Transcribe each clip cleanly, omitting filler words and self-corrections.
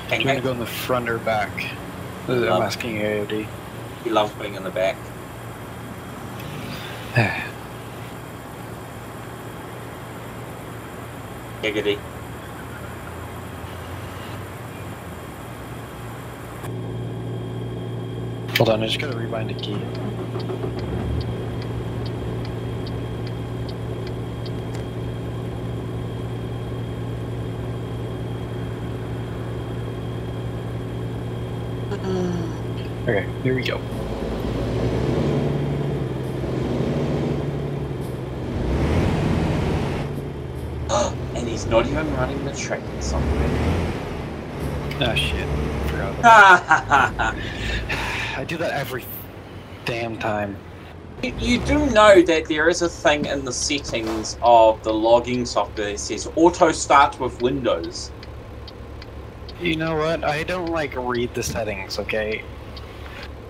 Do you want to go in the front or back? I'm asking AOD. He loves being in the back. Giggity. Hold on, I just gotta rebind a key. Okay, here we go. And he's not even running the tracking software. Ah, shit. Forgot about that. I do that every damn time. You do know that there is a thing in the settings of the logging software that says auto start with Windows. You know what? I don't like read the settings, okay?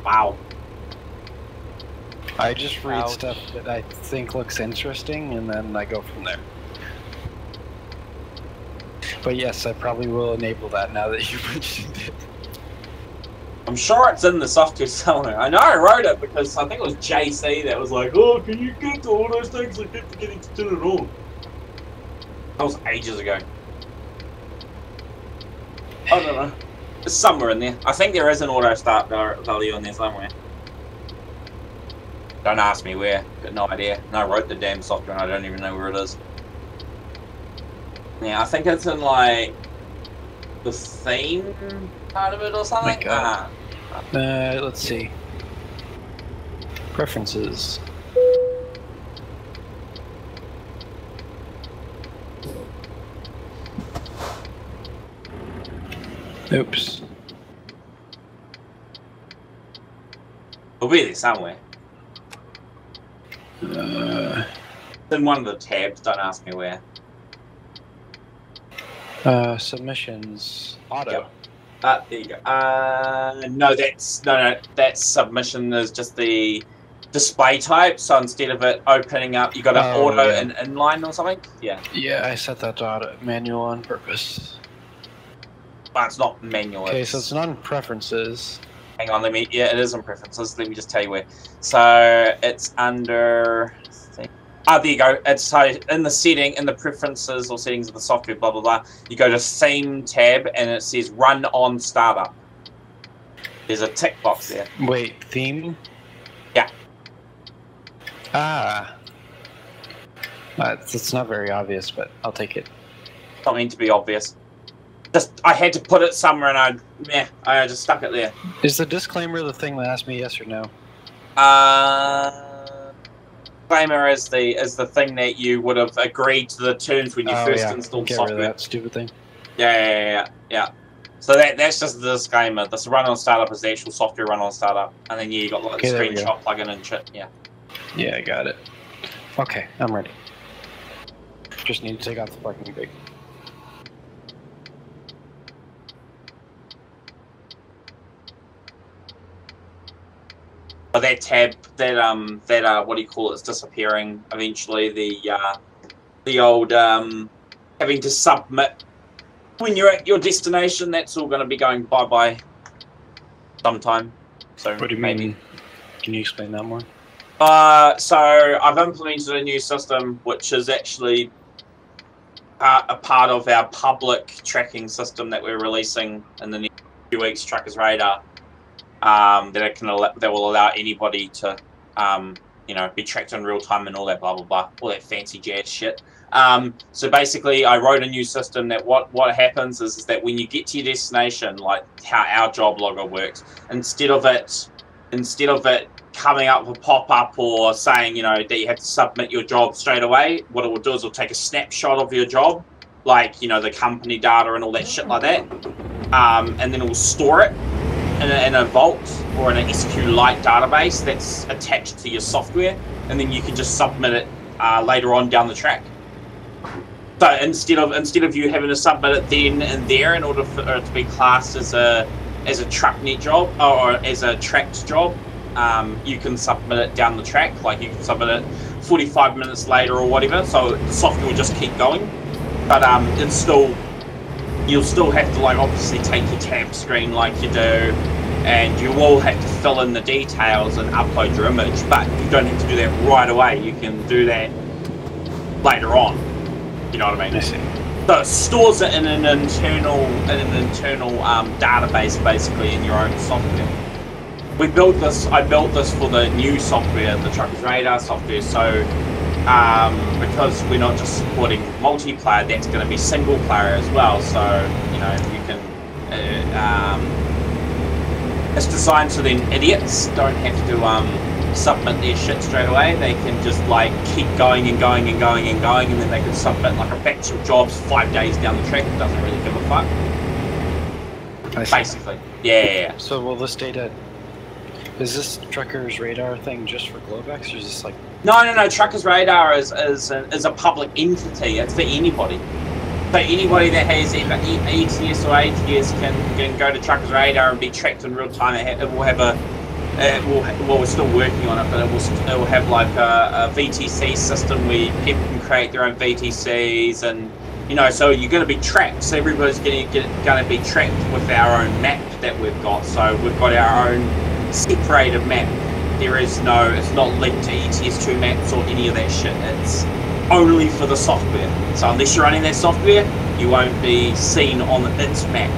Wow. I just read stuff that I think looks interesting and then I go from there. But yes, I probably will enable that now that you mentioned it. I'm sure it's in the software somewhere. I know I wrote it because I think it was JC that was like, oh, can you get to all those things? I kept forgetting to turn it on. That was ages ago. I don't know. It's somewhere in there. I think there is an auto start value in there somewhere. Don't ask me where. Got no idea. And I wrote the damn software and I don't even know where it is. Yeah, I think it's in like the theme part of it or something. Let's see. Preferences. Oops. It'll be there somewhere. It's in one of the tabs. Don't ask me where. Submissions. Auto. Yep. There you go. No, that's submission is just the display type. So instead of it opening up, you got an auto and inline or something. Yeah. Yeah, I set that to auto manual on purpose. But it's not manual. Okay, so it's not in preferences. Hang on, yeah, it is in preferences. Let me just tell you where. So it's under. There you go. It's so in the setting, in the preferences or settings of the software, blah blah blah. You go to theme tab and it says run on startup. There's a tick box there. Wait, theme? Yeah. It's not very obvious, but I'll take it. Don't mean to be obvious. Just I had to put it somewhere and I just stuck it there. Is the disclaimer the thing that asked me yes or no? Disclaimer is the thing that you would have agreed to the terms when you first installed software. Get rid of that stupid thing. Yeah. So that's just the disclaimer. This run on startup is the actual software run on startup, and then you got like the screenshot plugin and shit. Yeah. Yeah, I got it. Okay, I'm ready. Just need to take out the parking brake. That tab, that what do you call it, is disappearing eventually. The old having to submit when you're at your destination. That's all going to be going bye sometime. So what do you mean? Can you explain that more? So I've implemented a new system which is actually a part of our public tracking system that we're releasing in the next few weeks. Truckers Radar. That will allow anybody to, be tracked in real time and all that blah blah blah, all that fancy jazz shit. So basically, I wrote a new system that what happens is that when you get to your destination, like how our job logger works, instead of it coming up with a pop up or saying that you have to submit your job straight away, what it will do is it'll take a snapshot of your job, like the company data and all that shit like that, and then it will store it in a vault or in an SQLite database that's attached to your software, and then you can just submit it later on down the track. So instead of you having to submit it then and there in order for it to be classed as a trucknet job or as a tracked job, you can submit it down the track. Like you can submit it 45 minutes later or whatever. So the software will just keep going, but it's still you'll still have to, like, obviously take your tab screen like you do, and you will have to fill in the details and upload your image, but you don't have to do that right away. You can do that later on. You know what I mean? I see. So it stores it in an internal database, basically, in your own software. I built this for the new software, the Truckers Radar software, so because we're not just supporting multiplayer, that's going to be single player as well, so, you know, you can, it's designed so then idiots don't have to submit their shit straight away. They can just, like, keep going and going and going and going, and then they can submit, like, a batch of jobs 5 days down the track. It doesn't really give a fuck. Basically. Yeah. So will this data... Is this Truckers Radar thing just for Globex, or is this like... No. Truckers Radar is a public entity. It's for anybody. So anybody that has either ETS or ATS can go to Truckers Radar and be tracked in real time. It will have a... well, we're still working on it, but it will have like a VTC system where people can create their own VTCs, and, you know, so you're going to be tracked. So everybody's going to be tracked with our own map that we've got. So we've got our own separated map. It's not linked to ETS2 maps or any of that shit. It's only for the software. So unless you're running that software, you won't be seen on its map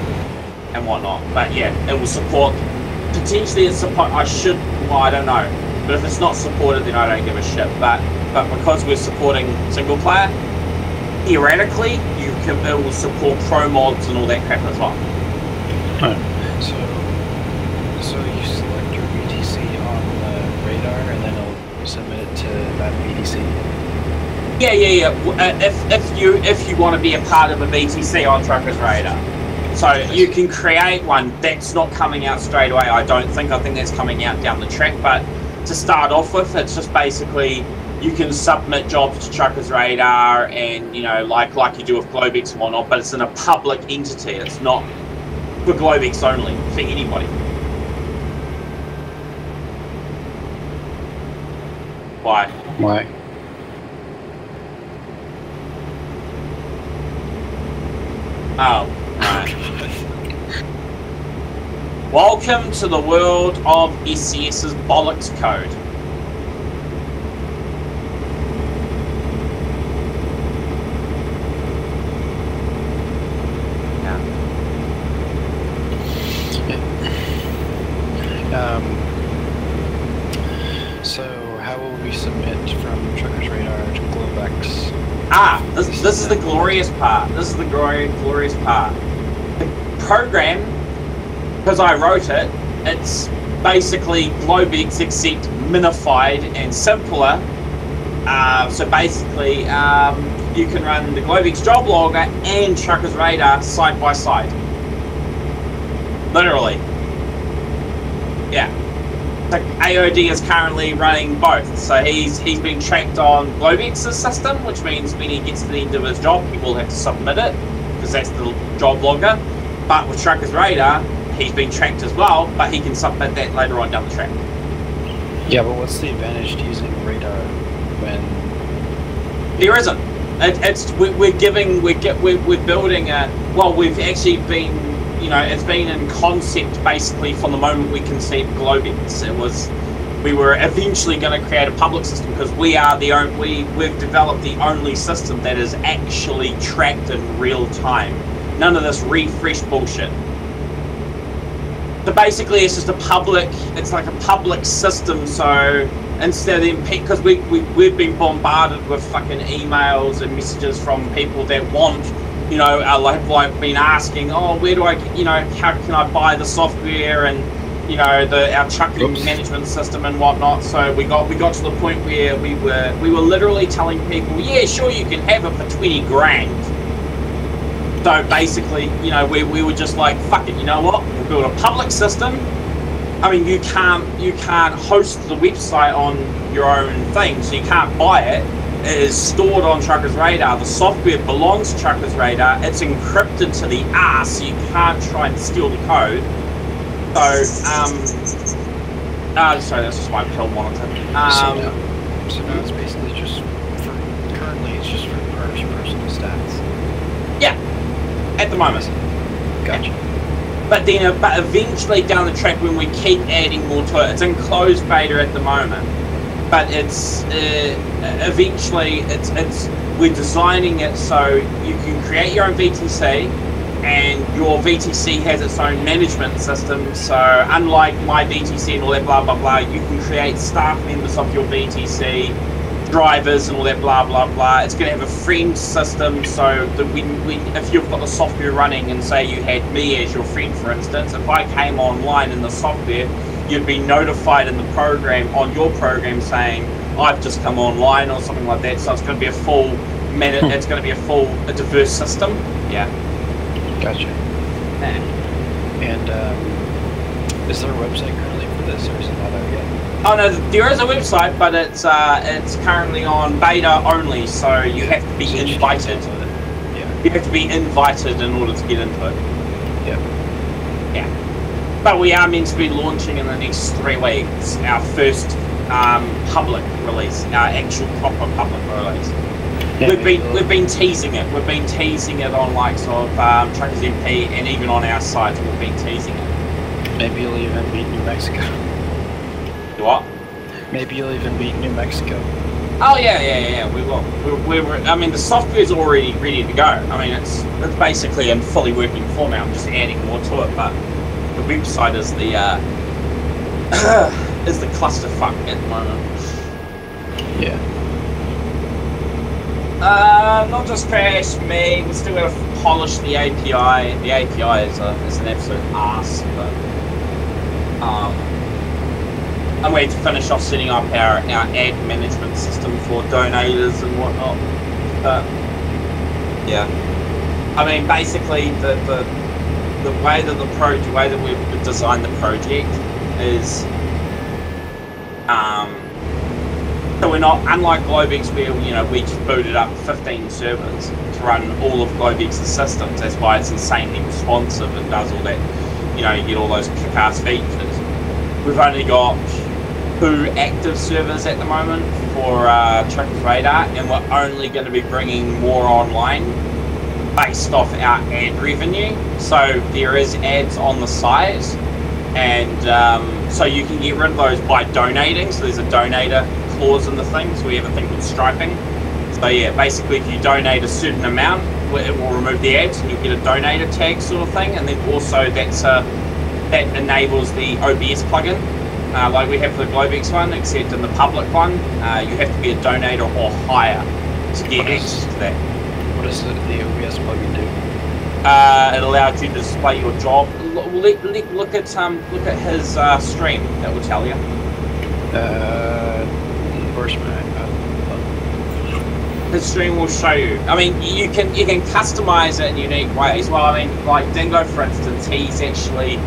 and whatnot. But yeah, it will support, potentially it's support, I don't know. But if it's not supported, then I don't give a shit. But because we're supporting single player, theoretically, it will support pro mods and all that crap as well. So you select your VTC on the radar, and then it'll submit it to that VTC. Yeah. If you want to be a part of a VTC on Truckers Radar, so you can create one. That's not coming out straight away. I think that's coming out down the track. But to start off with, it's just basically you can submit jobs to Truckers Radar, and, you know, like you do with Globex and whatnot. But it's in a public entity. It's not for Globex only, for anybody. Why? Oh, right. Welcome to the world of SCS's bollocks code. So how will we submit from Truckers Radar to Globex? This is the glorious part. This is the glorious part. The program, because I wrote it, it's basically Globex except minified and simpler. So basically, you can run the Globex job logger and Truckers Radar side by side. Literally. Yeah. So AOD is currently running both. So he's being tracked on Globex's system, which means when he gets to the end of his job, he will have to submit it, because that's the job logger. But with Truckers Radar, he's being tracked as well, but he can submit that later on down the track. Yeah, but what's the advantage to using radar when... There isn't. We're building a... Well, we've actually been... You know, it's been in concept basically from the moment we conceived Globex. We were eventually going to create a public system, because we've developed the only system that is actually tracked in real time. None of this refresh bullshit. So basically, it's just it's like a public system. So instead of because we've been bombarded with fucking emails and messages from people that want, you know, like been asking, oh, where do I, you know, how can I buy the software, and, you know, our trucking management system and whatnot. So we got to the point where we were literally telling people, yeah, sure, you can have it for 20 grand. So basically, you know, we were just like, fuck it, you know what? We'll build a public system. I mean, you can't host the website on your own thing, so you can't buy it. It is stored on Truckers Radar. The software belongs to Truckers Radar. It's encrypted to the arse, so you can't try and steal the code. So, sorry, that's just my pill monitor. So now it's basically just currently it's just for personal stats. Yeah, at the moment. Gotcha. But then, but eventually down the track, when we keep adding more to it, it's in closed beta at the moment. But it's eventually we're designing it so you can create your own VTC, and your VTC has its own management system. So unlike my VTC and all that blah blah blah, you can create staff members of your VTC, drivers and all that blah blah blah. It's going to have a friend system, so that if you've got the software running and say you had me as your friend, for instance, if I came online in the software, you'd be notified in the program, on your program, saying I've just come online or something like that. So it's going to be a full it's going to be a diverse system. Yeah. Gotcha. Yeah. And is there a website currently for this, or is it not out yet? Oh no, there is a website, but it's currently on beta only, so you have to be invited. Yeah. You have to be invited in order to get into it. Yeah. Yeah. But we are meant to be launching in the next 3 weeks our first public release, our actual proper public release. Yeah, we've been teasing it. We've been teasing it on likes of ATSMP, and even on our site we've been teasing it. Maybe you'll even beat New Mexico. What? Maybe you'll even beat New Mexico. Oh yeah, we will. I mean, the software's already ready to go. I mean, it's basically in fully working format. I'm just adding more to it, but the website is the is the clusterfuck at the moment. Yeah. Not just crash me. We still got to polish the API. The API is an absolute arse, but I'm waiting to finish off setting up our ad management system for donators and whatnot. But yeah, I mean, basically the way that we've designed the project is so we're not, unlike Globex, where we just booted up 15 servers to run all of Globex's systems. That's why it's insanely responsive and does all that. You get all those kick-ass features. We've only got 2 active servers at the moment for Truckers Radar, and we're only going to be bringing more online based off our ad revenue. So there is ads on the site, and so you can get rid of those by donating. So there's a donator clause in the thing, so we have a thing called striping. So yeah, basically if you donate a certain amount, it will remove the ads and you get a donator tag sort of thing. And then also that enables the OBS plugin, like we have for the Globex one, except in the public one, you have to be a donator or higher to get access to that. What does the OBS plugin do? It allows you to display your job. Look at his stream. That will tell you. Where's my the stream will show you. I mean, you can customize it in unique ways. Well, I mean, like Dingo, for instance, he's actually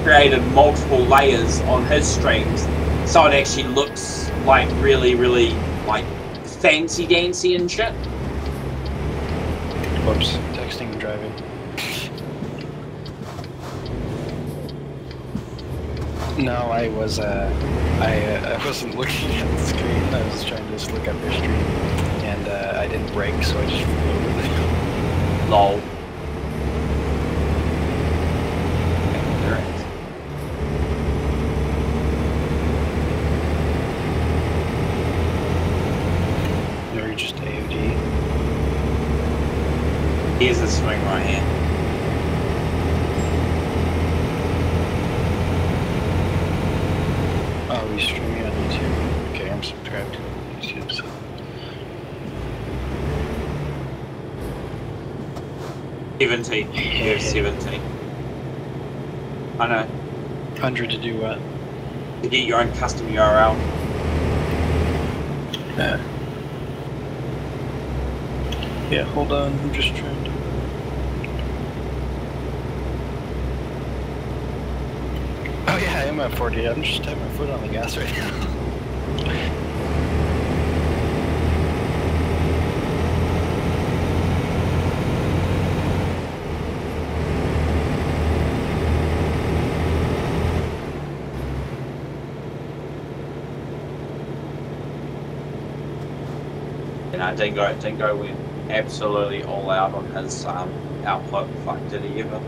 created multiple layers on his streams, so it actually looks like really like fancy dancy and shit. Whoops, texting and driving. No, I was I wasn't looking at the screen. I was trying to just look up your stream, and I didn't break, so I just flew over there. Lol. Or you're just AOD. Here's the swing right here. Oh, he's streaming on YouTube. Okay, I'm subscribed to YouTube, so. You have 70. I know. 100 to do what? To get your own custom URL. Yeah, hold on, I'm just trying to... Oh yeah, I am at 40. I'm just having my foot on the gas right now. Dingo went absolutely all out on his output. Fuck, did he ever?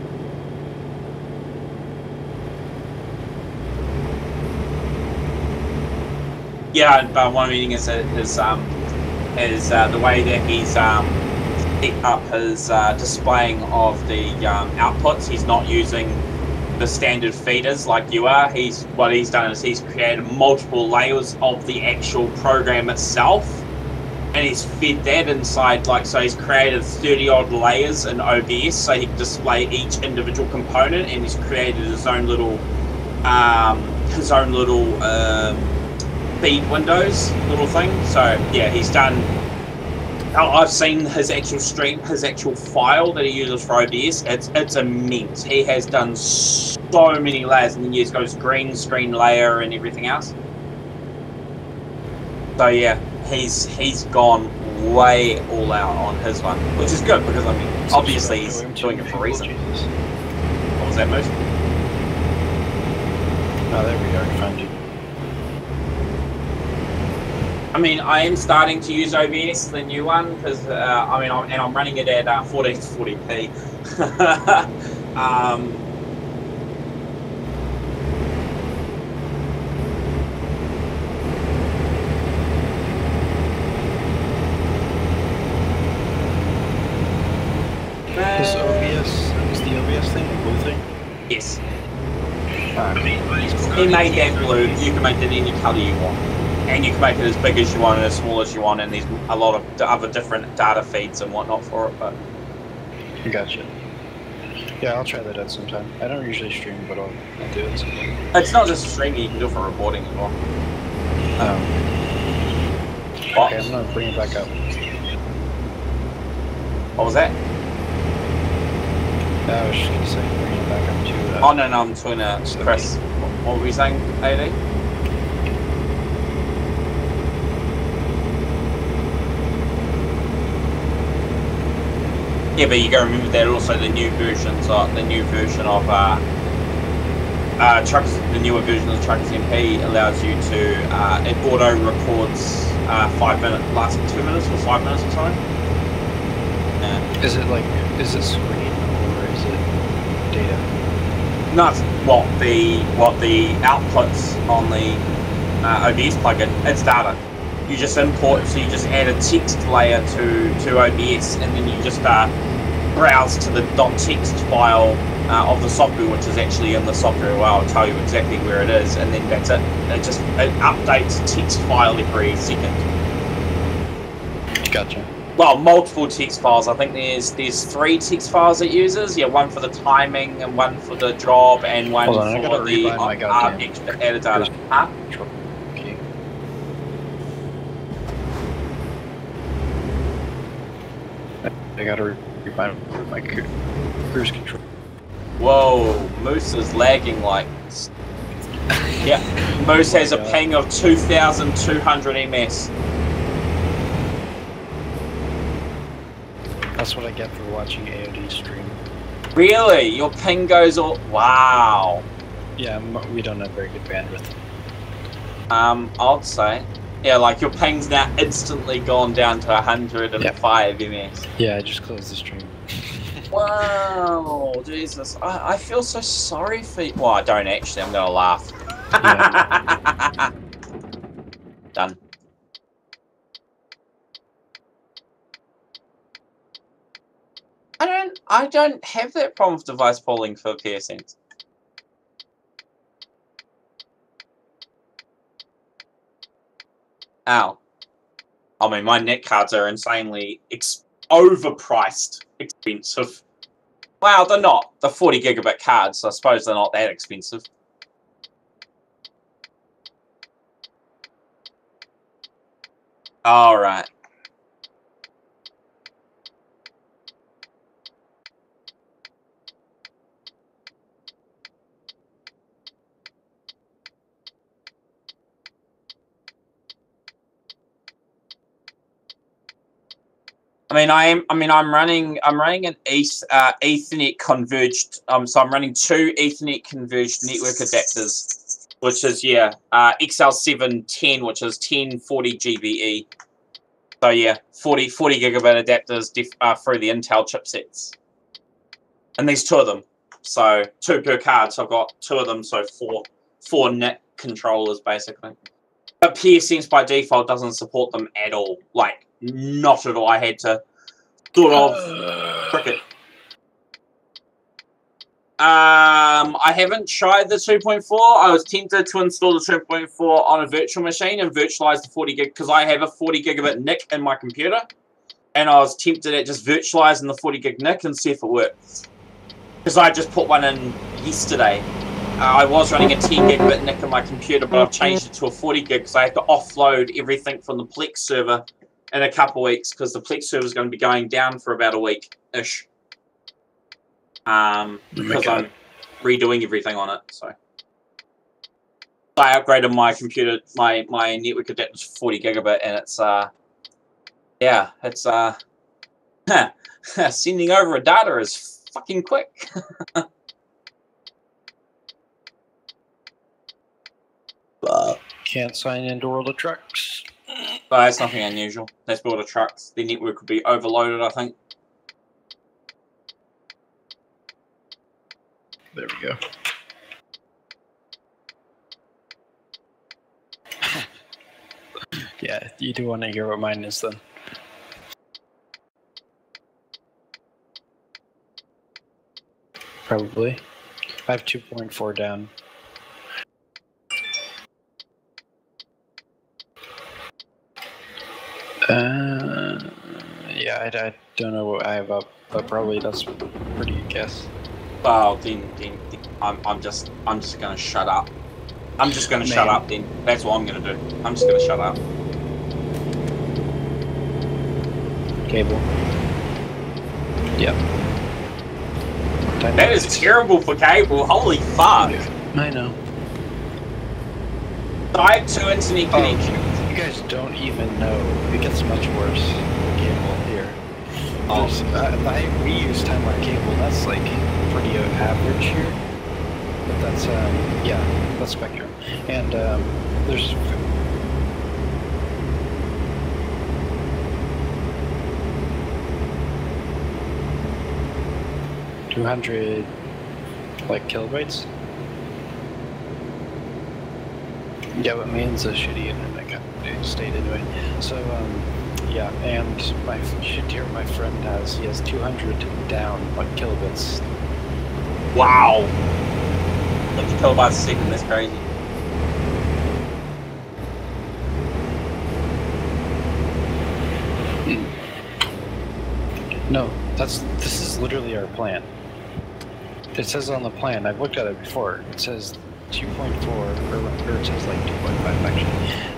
Yeah, but what I'm meaning is the way that he's set up his displaying of the outputs. He's not using the standard feeders like you are. What he's done is he's created multiple layers of the actual program itself, and he's fed that inside. Like, so he's created 30 odd layers in OBS so he can display each individual component, and he's created his own little feed windows little thing. So yeah, he's done. I've seen his actual stream, his actual file that he uses for OBS. It's immense. He has done so many layers, and then he's got his green screen layer and everything else. So yeah, he's gone way all out on his one, which is good because I mean, obviously he's doing it for a reason. What was that, Moose? Oh, there we are. I found you. I mean, I am starting to use OBS, the new one, because I mean, I'm running it at 1440p. Is the OBS thing a blue thing? Yes. He made that blue. You can make it any color you want. And you can make it as big as you want and as small as you want, and there's a lot of other different data feeds and whatnot for it, but... Gotcha. Yeah, I'll try that out sometime. I don't usually stream, but I'll do it sometime. It's not just streaming, you can do it for reporting as well. Okay, I'm gonna bring it back up. What was that? I was just gonna say, bring it back up to... oh, no, I'm talking to Chris. What were you saying, AD? Yeah, but you gotta remember that also the new version of Truckers, the newer version of ATSMP allows you to it auto records 5 minutes, last 2 minutes or 5 minutes or something. Yeah. Is it screen or is it data? No, it's what the outputs on the OBS plugin. It's data. You just import, so you just add a text layer to OBS, and then you just browse to the .txt file of the software, which is actually in the software. Well, I'll tell you exactly where it is, and then that's it. It updates a text file every second. Gotcha. Well, multiple text files. I think there's 3 text files it uses. Yeah, one for the timing, and one for the job, and one for the extra added data. Huh? I gotta refine my cruise control. Whoa, Moose is lagging like... yeah, Moose has a ping of 2,200 ms. That's what I get for watching AOD stream. Really? Your ping goes all... wow. Yeah, we don't have very good bandwidth. I'd say. Yeah, like your ping's now instantly gone down to 105 ms. Yeah, I just closed the stream. Wow, Jesus. I feel so sorry for you. Well, I don't actually, I'm gonna laugh. Yeah. Done. I don't have that problem with device polling for PSNs. Ow. I mean, my net cards are insanely overpriced, expensive. Well, they're not. They're 40 gigabit cards, so I suppose they're not that expensive. Alright. I'm running an Ethernet converged. So I'm running 2 Ethernet converged network adapters, which is XL710, which is 1040 GBE. So yeah, 40 gigabit adapters through the Intel chipsets, and there's 2 of them. So 2 per card. So I've got 2 of them. So four NIC controllers basically. But PSNs by default doesn't support them at all. Like, not at all. I had to sort of trick it. I haven't tried the 2.4. I was tempted to install the 2.4 on a virtual machine and virtualize the 40 gig because I have a 40 gigabit NIC in my computer. And I was tempted at just virtualizing the 40 gig NIC and see if it works. Because I just put one in yesterday. I was running a 10 gigabit NIC in my computer, but I've changed it to a 40 gig because I have to offload everything from the Plex server in a couple of weeks because the Plex server is going to be going down for about a week-ish. Because I'm redoing everything on it, so I upgraded my computer, my network adapter to 40 gigabit, and it's yeah, it's sending over a data is fucking quick. Can't sign into World of Trucks. But that's nothing unusual. That's World of Trucks. The network would be overloaded, I think. There we go. Yeah, you do want to hear what mine is then. Probably. I have 2.4 down. Yeah, I don't know what I have up, but probably that's a pretty good guess. Well, then I'm just gonna shut up. I'm just gonna shut up then. That's what I'm gonna do. I'm just gonna shut up. Cable. Yep. That is terrible for cable. Holy fuck. I know. I have 2 internet connections. You guys don't even know. It gets much worse. Cable here. We use Time Warner cable. That's like pretty average here. But that's yeah, that's Spectrum. And there's 200 like kilobytes. Yeah, but main's a shitty internet company state anyway. So yeah, and my friend has, he has 200 down like kilobits. Wow. 50 kilobytes a second, that's crazy. No, this is literally our plan. It says on the plan, I've looked at it before, it says 2.4, or it says like 2.5 actually,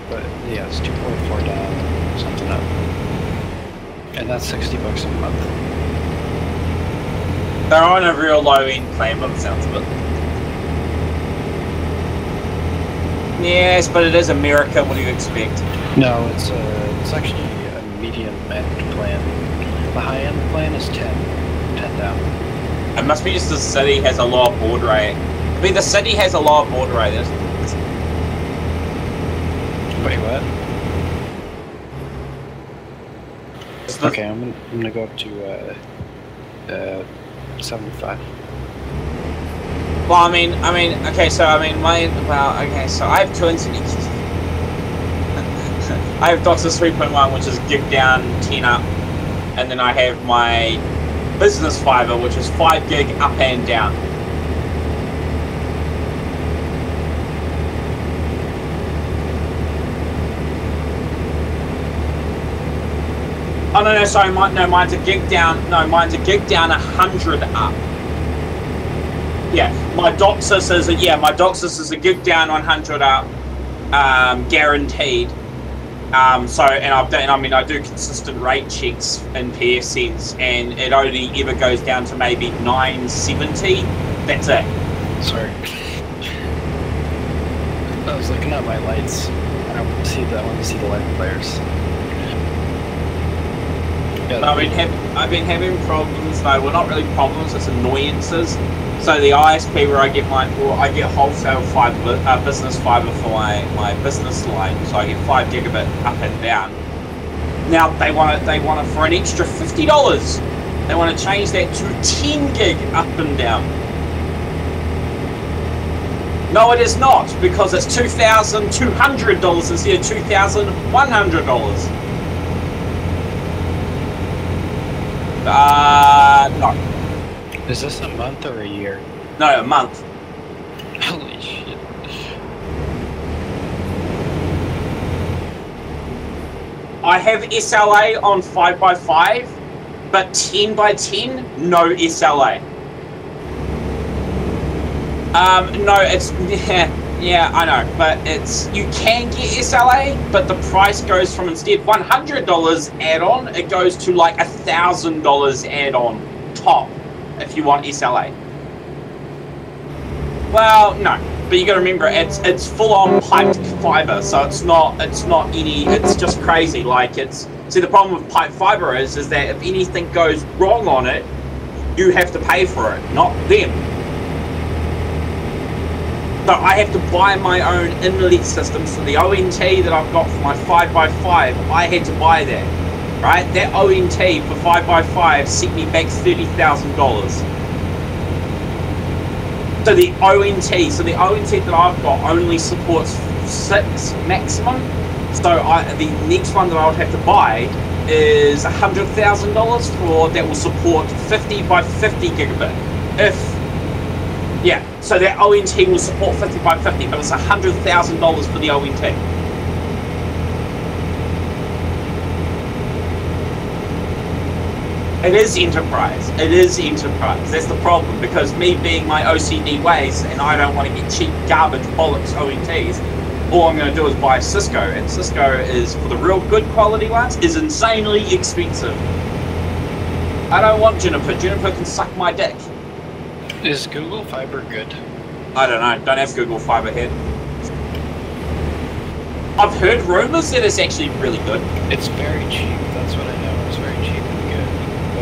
but yeah, it's 2.4 down, something up. And that's $60 a month. They're on a real low-end plan by the sounds of it. Yes, but it is America, what do you expect? No, it's actually a medium-end plan. The high-end plan is 10 down. It must be just the city has a lower baud rate. I mean, the city has a lower baud rate. Wait, what? Okay, I'm gonna go up to 75. Well, I mean, okay, so I have 2 internet. I have DOCSIS 3.1, which is gig down, 10 up, and then I have my business fiber, which is 5 gig up and down. Oh no, sorry, mine's a gig down. No, mine's a gig down, 100 up. Yeah, my DOCSIS is a gig down, 100 up, guaranteed. So, and I do consistent rate checks in PSNs, and it only ever goes down to maybe 970. That's it. Sorry. I was looking at my lights. I want to see the light flares. Yeah, I've been having problems. No, well, not really problems. It's annoyances. So the ISP where I get wholesale fiber, business fiber for my business line. So I get 5 gigabit up and down. Now they want it for an extra $50. They want to change that to 10 gig up and down. No, it is not, because it's $2,200 instead of $2,100. No. Is this a month or a year? No, a month. Holy shit. I have SLA on 5x5, but 10x10, no SLA. No, it's, yeah, I know, but it's, you can get SLA, but the price goes from instead $100 add-on, it goes to like $1,000 add-on top if you want SLA. Well, no, but you got to remember it's full-on piped fiber, so it's not any, it's just crazy. Like see, the problem with pipe fiber is that if anything goes wrong on it, you have to pay for it, not them. So I have to buy my own inlet system. So the ONT that I've got for my 5x5, I had to buy that, right? That ONT for 5x5 set me back $30,000. So the ONT that I've got only supports 6 maximum. So the next one that I would have to buy is $100,000 for that will support 50x50 gigabit. Yeah, so that ONT will support 50x50, but it's $100,000 for the ONT. It is enterprise. It is enterprise. That's the problem, because me being my OCD ways, and I don't want to get cheap garbage bollocks ONTs, all I'm going to do is buy Cisco, and Cisco is, for the real good quality ones, is insanely expensive. I don't want Juniper. Juniper can suck my dick. Is Google Fiber good? I don't know. Don't have Google Fiber here. I've heard rumors that it's actually really good. It's very cheap. That's what I know. It's very cheap and good.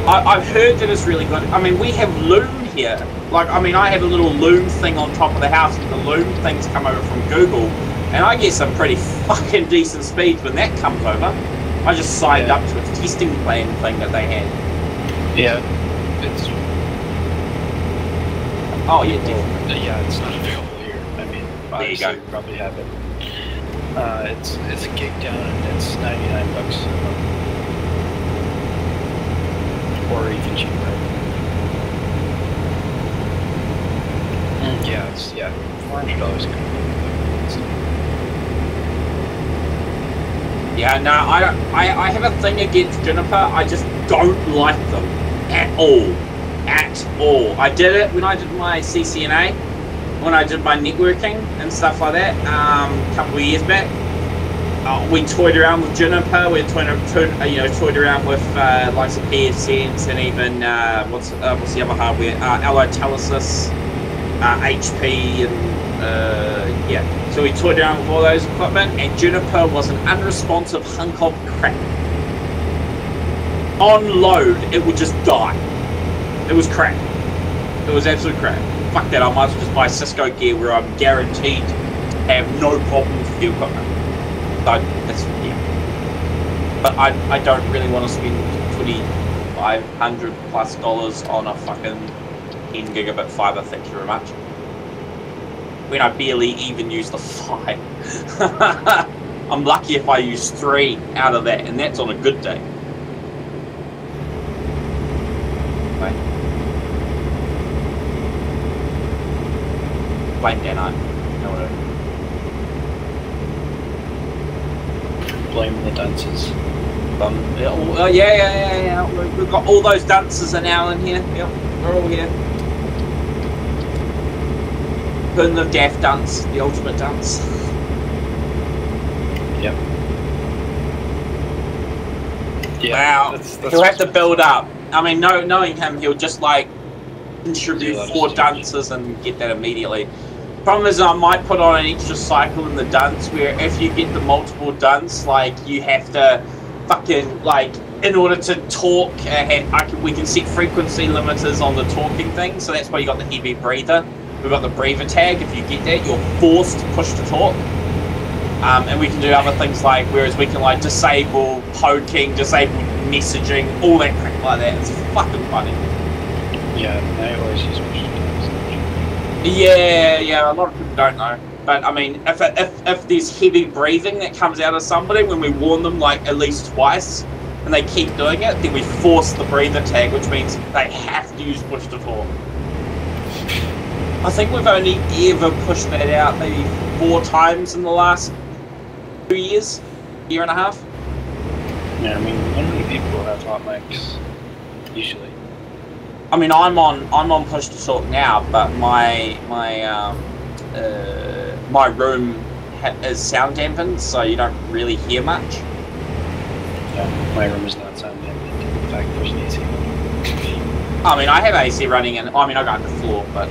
I've heard that it's really good. I mean, we have Loom here. Like, I mean, I have a little Loom thing on top of the house, and the Loom things come over from Google, and I get some pretty fucking decent speeds when that comes over. I just signed up to a testing plan thing that they had. Yeah, it's... Oh, yeah, definitely. Yeah, it's not available here. I mean, there you go. You probably have it. It's a gig down, and it's $99 a month. Or even cheaper. Yeah, it's $400 a Yeah, no, I have a thing against Juniper. I just don't like them at all. At all. I did it when I did my CCNA, when I did my networking and stuff like that, a couple of years back. We toyed around with Juniper. We toyed around with likes of PSNs and even what's the other hardware? Allo Telesis, HP, and yeah. So we toyed around with all those equipment, and Juniper was an unresponsive hunk of crap. On load, it would just die. It was crap. It was absolute crap. Fuck that, I might as well just buy Cisco gear where I'm guaranteed to have no problems with the equipment. So, that's, yeah. But I don't really want to spend $2,500 plus on a fucking 10 gigabit fiber, thank you very much. When I barely even use the 5. I'm lucky if I use 3 out of that, and that's on a good day. Blame Dan, I know what Blame the dunces. Yeah. We've got all those dunces are now in here. Yep, we're all here. Burn the daft dunce, the ultimate dunce. Yep. Yeah, wow, he'll have to build up. I mean, knowing him, he'll just like contribute 4 dunces and get that immediately. Problem is, I might put on an extra cycle in the dunce where if you get the multiple dunce, like you have to fucking like in order to talk, we can set frequency limiters on the talking thing. So that's why you got the heavy breather. We've got the breather tag. If you get that, you're forced to push to talk. And we can do other things like, whereas we can like disable poking, disable messaging, all that crap like that. It's fucking funny. Yeah, I always use push to talk. Yeah, a lot of people don't know. But I mean, if there's heavy breathing that comes out of somebody when we warn them like at least twice, and they keep doing it, then we force the breather tag, which means they have to use push to talk. I think we've only ever pushed that out maybe 4 times in the last 2 years, year and a half. Yeah, I mean, how many people have hot mics usually? I mean, I'm on push to talk now, but my room is sound dampened, so you don't really hear much. Yeah, my room is not sound dampened. In fact, there's an AC. I mean, I have AC running, and I mean, I got the floor, but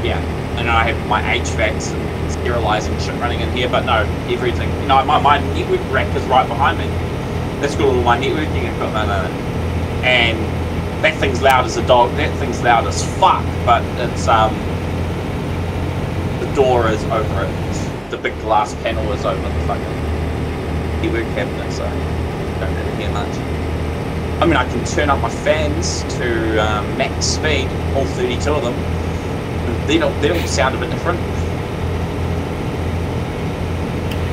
yeah, and I have my HVACs and sterilizing shit running in here, but no, everything. You know, my network rack is right behind me. That's got all my networking equipment in it, and that thing's loud as a dog. That thing's loud as fuck, but it's the door is over it. The big glass panel is over the fucking network cabinet, so I don't really hear much. I mean, I can turn up my fans to max speed, all 32 of them. They don't sound a bit different.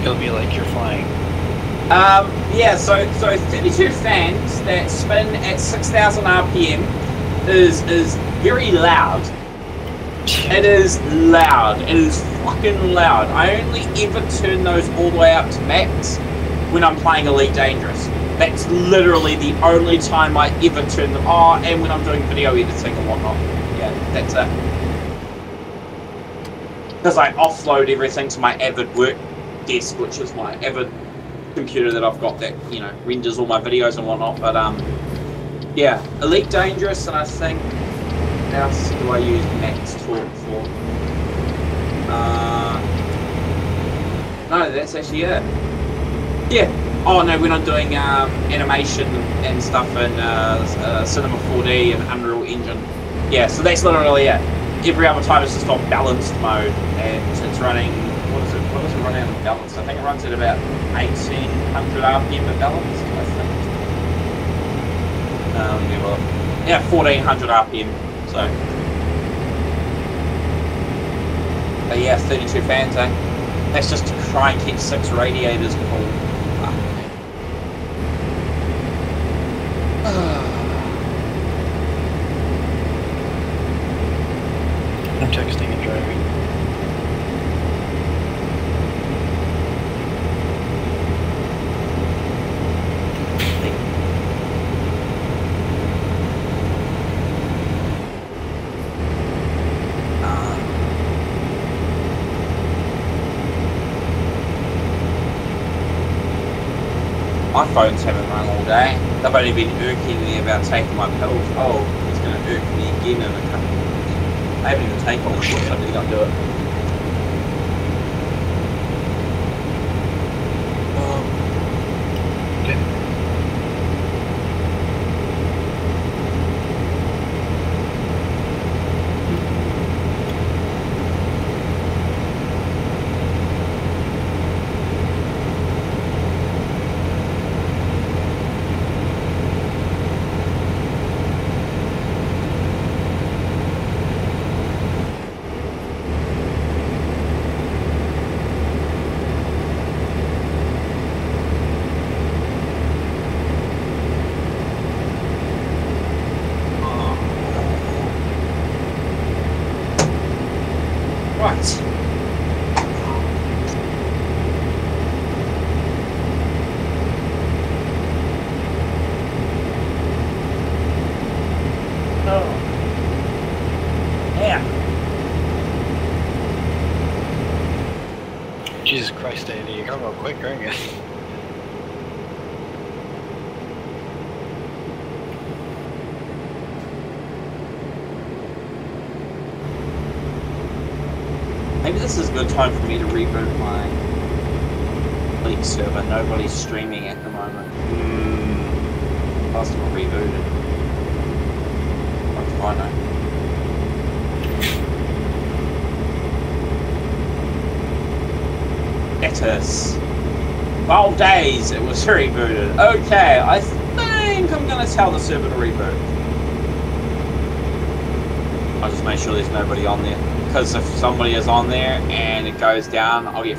It'll be like you're flying. Yeah, so 32 fans that spin at 6,000 RPM is very loud. It is loud. It is fucking loud. I only ever turn those all the way up to max when I'm playing Elite Dangerous. That's literally the only time I ever turn them. Oh, and when I'm doing video editing and whatnot. Yeah, that's it. Because I offload everything to my Avid work desk, which is my Avid computer that I've got that, you know, renders all my videos and whatnot. But yeah, Elite Dangerous, and I think what else do I use Max Talk for? No, that's actually it. Yeah. Oh no, when I'm doing animation and stuff in Cinema 4D and Unreal Engine. Yeah, so that's literally it. Every other time it's just on balanced mode, and it's running. What does it run out of balance? I think it runs at about 1800 RPM at balance. I think. Yeah, 1400 RPM. So, but yeah, 32 fans. That's just to try and keep 6 radiators cool. I'm texting and driving. My phones haven't rung all day. They've only been irking me about taking my pills. Oh, it's going to irk me again in a couple of minutes. I haven't even taken it, so I'm going to do it. Jesus Christ, Andy, you come real quick, aren't you? Maybe this is a good time for me to reboot my Elite server. Nobody's streaming at the moment. Last time I rebooted. What do I know? Status. 12 days it was rebooted. Okay, I think I'm gonna tell the server to reboot. I just make sure there's nobody on there. Because if somebody is on there and it goes down, I'll get...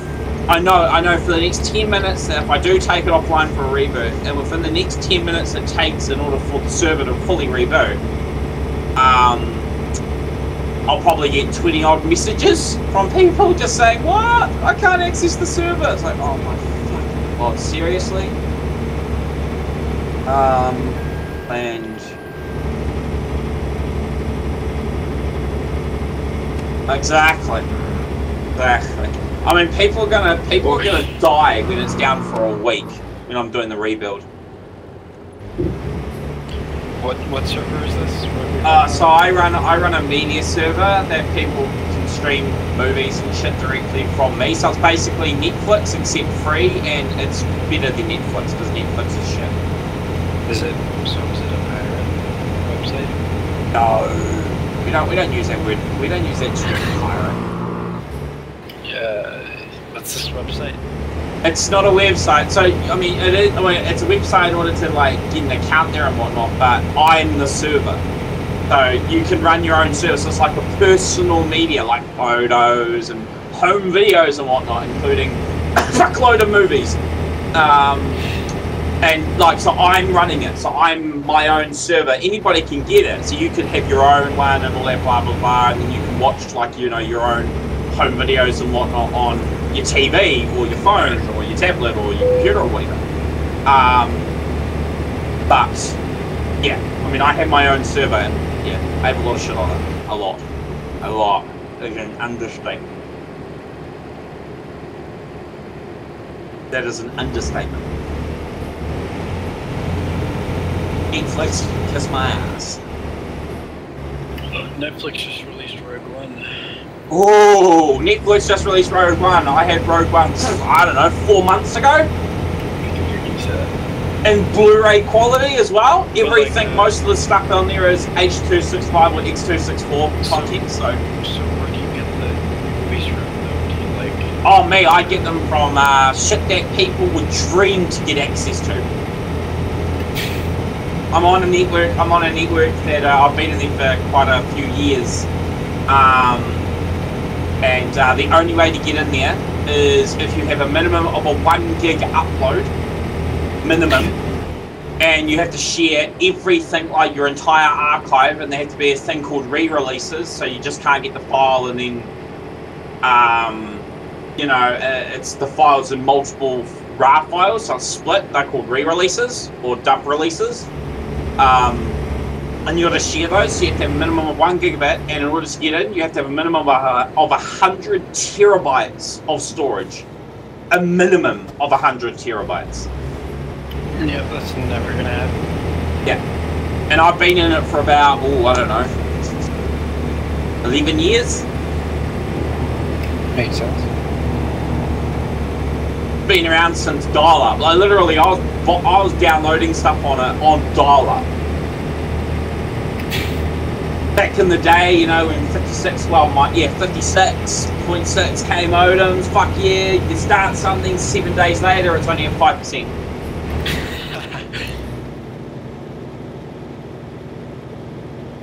I know for the next 10 minutes that if I do take it offline for a reboot, and within the next 10 minutes it takes in order for the server to fully reboot, I'll probably get 20 odd messages from people just saying, what? I can't access the server. It's like, oh my fucking god, seriously? And exactly. I mean, people are gonna die when it's down for a week when I'm doing the rebuild. What server is this? So I run a media server that people can stream movies and shit directly from me. So it's basically Netflix except free, and it's better than Netflix because Netflix is shit. Is it a pirate website? No, we don't use that word. We don't use that term pirate. What's this website? It's not a website. So I mean, it's a website in order to like get an account there and whatnot. But I'm the server, so you can run your own server. So it's like a personal media, like photos and home videos and whatnot, including a truckload of movies. And like, so I'm running it. So I'm my own server. Anybody can get it. So you can have your own one and all that blah blah blah, and then you can watch like your own home videos and whatnot on your TV or your phone or your tablet or your computer or whatever. But yeah, I mean, I have my own server and yeah, I have a lot of shit on it. A lot. Is an understatement. That is an understatement. Netflix, kiss my ass. Netflix just released Rogue One. Oh, Netflix just released Rogue One. I had Rogue One, I don't know, 4 months ago. And Blu-ray quality as well. Everything, like, most of the stuff on there is H.265 or X.264 content. So where do you get the movies from? Though? Do you like? Oh, me, I get them from shit that people would dream to get access to. I'm on a network that I've been in there for quite a few years. And the only way to get in there is if you have a minimum of a 1 gig upload, minimum, and you have to share everything, like your entire archive, and there have to be a thing called re-releases, so you just can't get the file and then, it's the files in multiple RAR files, so it's split. They're called re-releases or dump releases. And you got to share those, so you have to have a minimum of 1 gigabit, and in order to get in, you have to have a minimum of 100 terabytes of storage. A minimum of 100 terabytes. Yeah, that's never gonna happen. Yeah. And I've been in it for about, I don't know, 11 years? Makes sense. Been around since dial-up. Like, literally, I was downloading stuff on dial-up. Back in the day, when 56.6K modems, fuck yeah, you can start something 7 days later, it's only at 5%.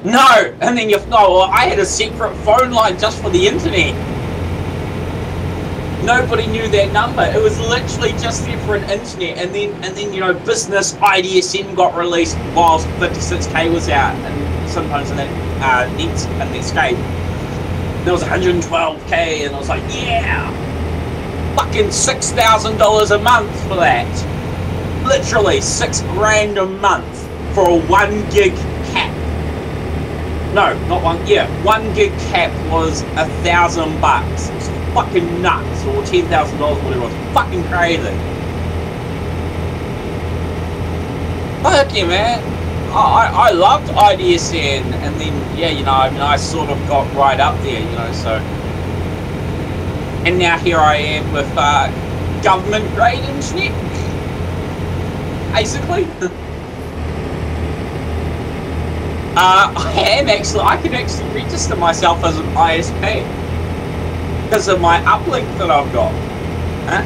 No, and then I had a separate phone line just for the internet. Nobody knew that number. It was literally just there for an internet, and then business IDSM got released whilst 56K was out, and sometimes in that Netscape there was 112K, and I was like, yeah, fucking $6,000 a month for that. Literally $6 grand a month for a 1 gig cap. No, not one. Yeah, 1 gig cap was $1,000. It's fucking nuts, or $10,000, whatever it was. Fucking crazy. Fuck yeah, man. I loved IDSN, and then I sort of got right up there, so. And now here I am with government grade internet, basically. I can actually register myself as an ISP because of my uplink that I've got. Huh?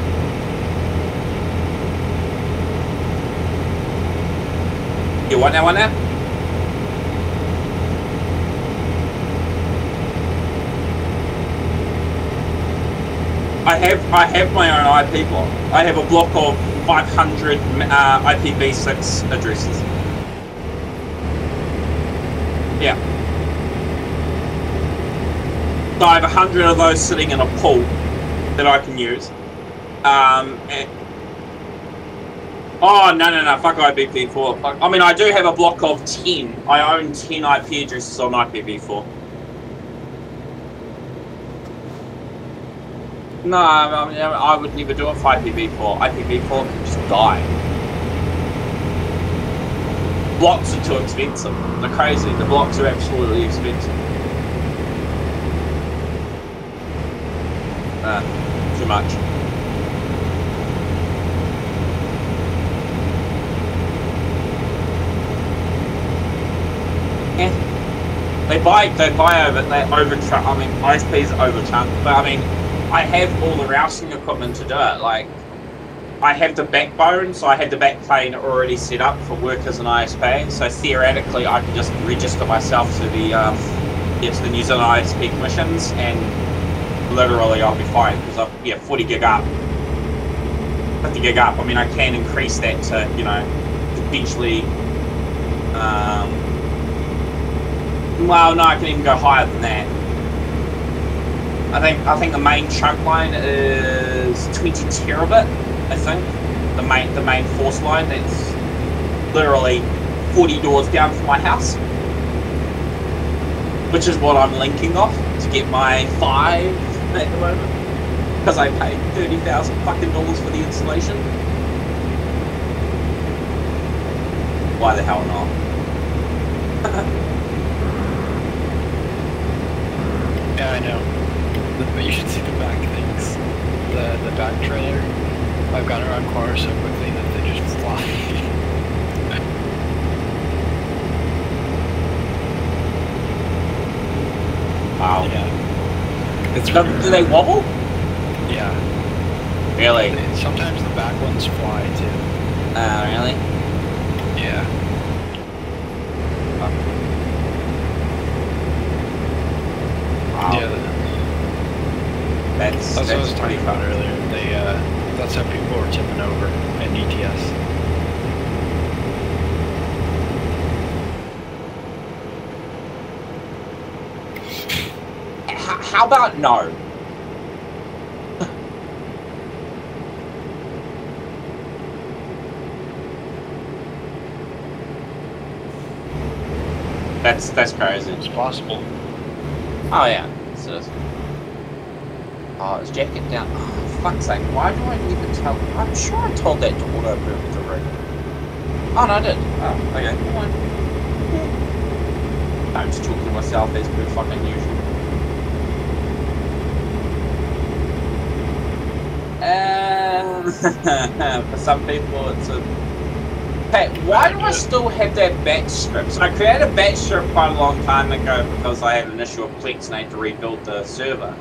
You want that one now? I have my own IP block. I have a block of 500 IPv6 addresses. Yeah. So I have 100 of those sitting in a pool that I can use. Oh, no, fuck IPv4. Fuck. I mean, I do have a block of 10. I own 10 IP addresses on IPv4. No, I mean, I would never do it for IPv4. IPv4 can just die. Blocks are too expensive. They're crazy. The blocks are absolutely expensive. Too much. Yeah. They buy over, I mean, ISPs overcharge, but I mean, I have all the routing equipment to do it. Like, I have the backbone, so I have the backplane already set up for work as an ISP. So theoretically, I can just register myself to the New Zealand ISP commissions, and literally I'll be fine because I'm 40 gig up, 50 gig up. I mean, I can increase that to potentially. Well, no, I can even go higher than that. I think the main trunk line is 20 terabit. I think the main force line that's literally 40 doors down from my house, which is what I'm linking off to get my 5 at the moment because I paid $30,000 fucking for the installation. Why the hell not? Yeah, I know. But you should see the back things. The back trailer. I've gone around corners so quickly that they just fly. Wow. Yeah. It's Do they wobble? Yeah. Really? Sometimes the back ones fly too. Really? Yeah. Wow. Yeah. That's what I was talking about earlier. That's how people were tipping over in ETS. How about no? That's crazy. It's possible. Oh yeah. Oh, his jacket down. Oh, fuck's sake. Why do I need to tell? I'm sure I told that to auto move the rig. Oh, no, I did. Oh, okay. Come on. I'm just talking to myself as per fucking usual. For some people, it's a... Hey, why do I still have that batch script? So I created a batch script quite a long time ago because I had an issue with Plex and I had to rebuild the server.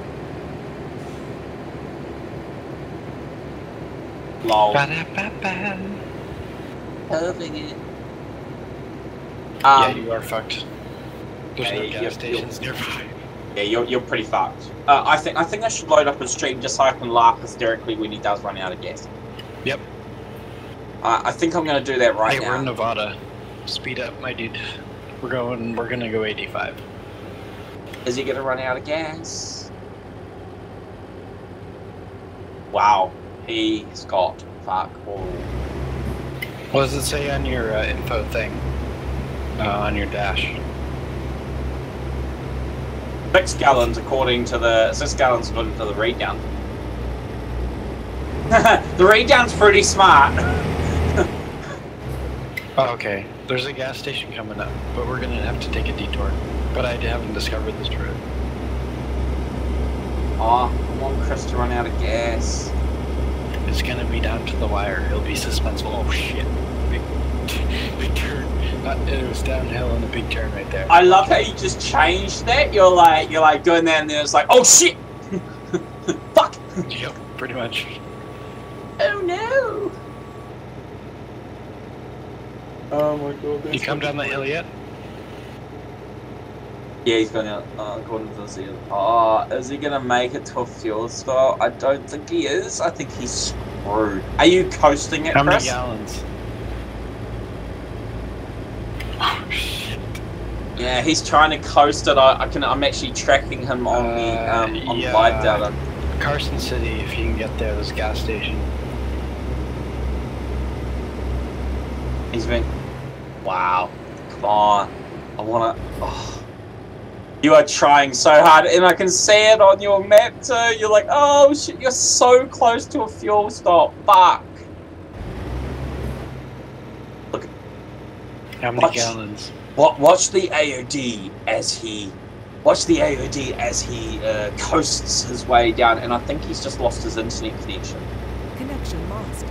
Lol. Perfect it. Yeah, you are fucked. There's no gas stations nearby. Yeah, you're pretty fucked. I think I should load up a stream just so I can laugh hysterically when he does run out of gas. Yep. I think I'm gonna do that right now. Hey, we're in Nevada. Speed up, my dude. We're gonna go 85. Is he gonna run out of gas? Wow, he's got fuck all. What does it say on your info thing? On your dash? 6 gallons according to the read down. The read down's pretty smart. Oh, okay. There's a gas station coming up, but we're gonna have to take a detour. But I haven't discovered this road. Oh, I want Chris to run out of gas. It's gonna be down to the wire. It'll be suspenseful. Oh shit! Big turn. It was downhill and a big turn right there. I love how you just changed that. You're like doing that, and then it's like, oh shit! Fuck! Yep, pretty much. Oh no! Oh my god. You come down the hill yet? Yeah, he's going out. According to the oh, is he gonna make it to a fuel stop? I don't think he is. I think he's screwed. Are you coasting it, How many Chris? gallons? Oh shit. Yeah, he's trying to coast it. I'm actually tracking him on the live data. Carson City, if you can get there, there's a gas station. He's been. Wow. Come on. I wanna. Oh. You are trying so hard, and I can see it on your map too. You're like, oh shit, you're so close to a fuel stop. Fuck. Look. How many gallons? Watch the AOD as he. Watch the AOD as he coasts his way down, and I think he's just lost his internet connection. Connection lost.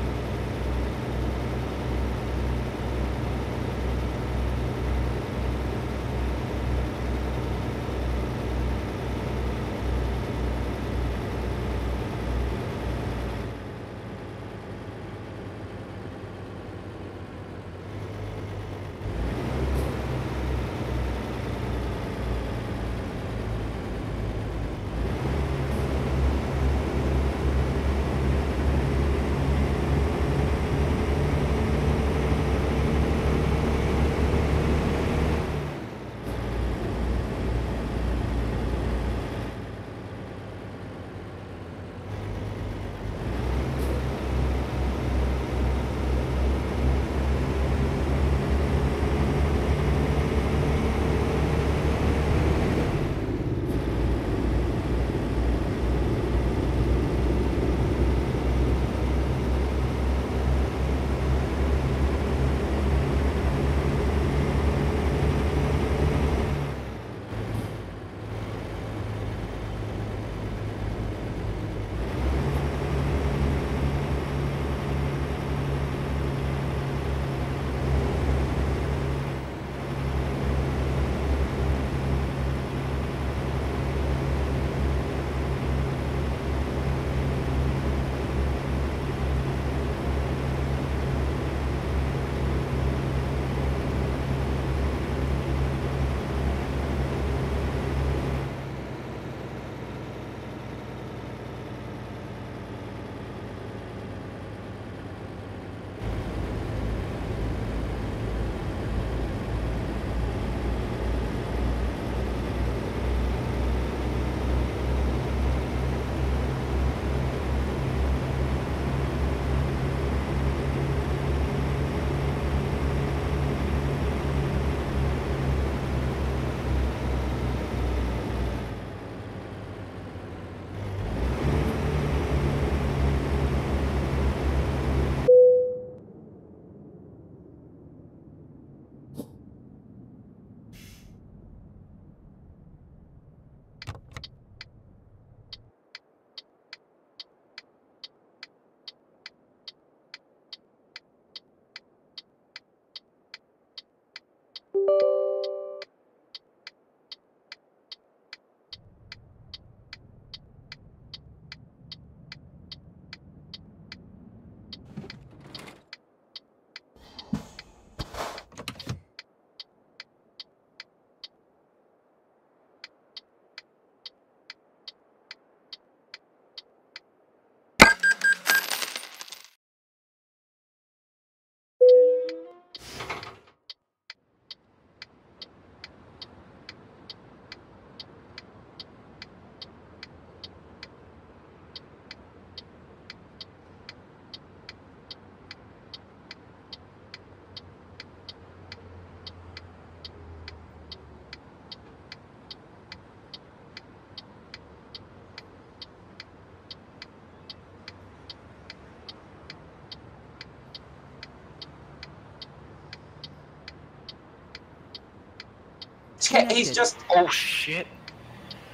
He's just. Oh shit!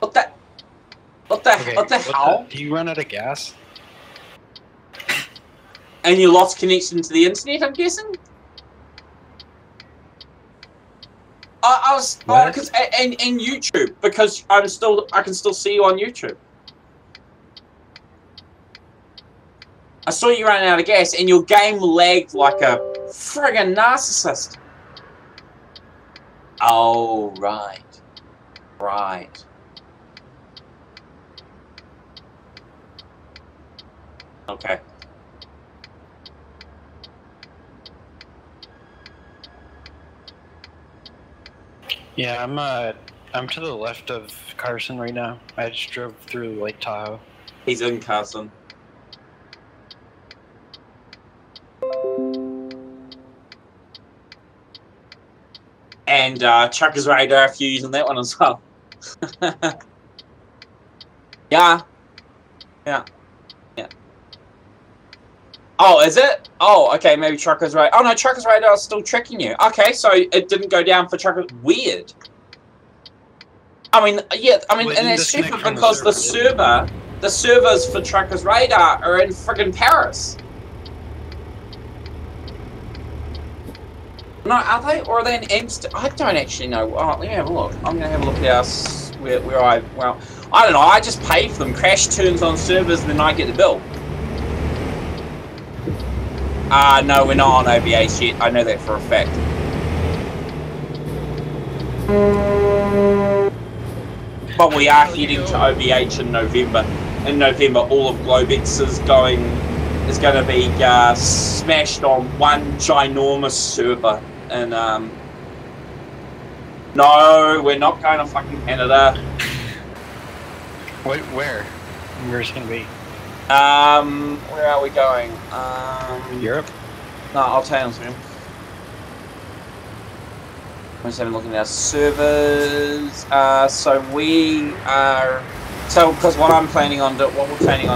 What the hell? Do you run out of gas? And you lost connection to the internet, I'm guessing? I was because and YouTube, because I can still see you on YouTube. I saw you running out of gas and your game lagged like a friggin' narcissist. Oh right. Right. Okay. Yeah, I'm to the left of Carson right now. I just drove through Lake Tahoe. He's in Carson. And Chucker's radar, if you're using that one as well. Yeah. Yeah. Yeah. Oh, is it? Oh, okay, maybe Trucker's radar. Oh no, Trucker's radar is still tracking you. Okay, so it didn't go down for Trucker. Weird. I mean, yeah, I mean, Well, and it it's didn't stupid disconnect because from the servers for Trucker's radar are in friggin' Paris. No, are they? Or are they in Amsterdam? I don't actually know. Oh, let me have a look. I'm gonna have a look at us where I, well, I don't know. I just pay for them. Crash turns on servers and then I get the bill. No, we're not on OBH yet. I know that for a fact. But we are heading to OBH in November. In November, all of Globex is going to be smashed on one ginormous server. And no, we're not going to fucking Canada. Wait, where? Where's it gonna be? Where are we going? Europe? No, I'll tell you in a second. I'm just having a look at our servers. So we are. So, because what we're planning on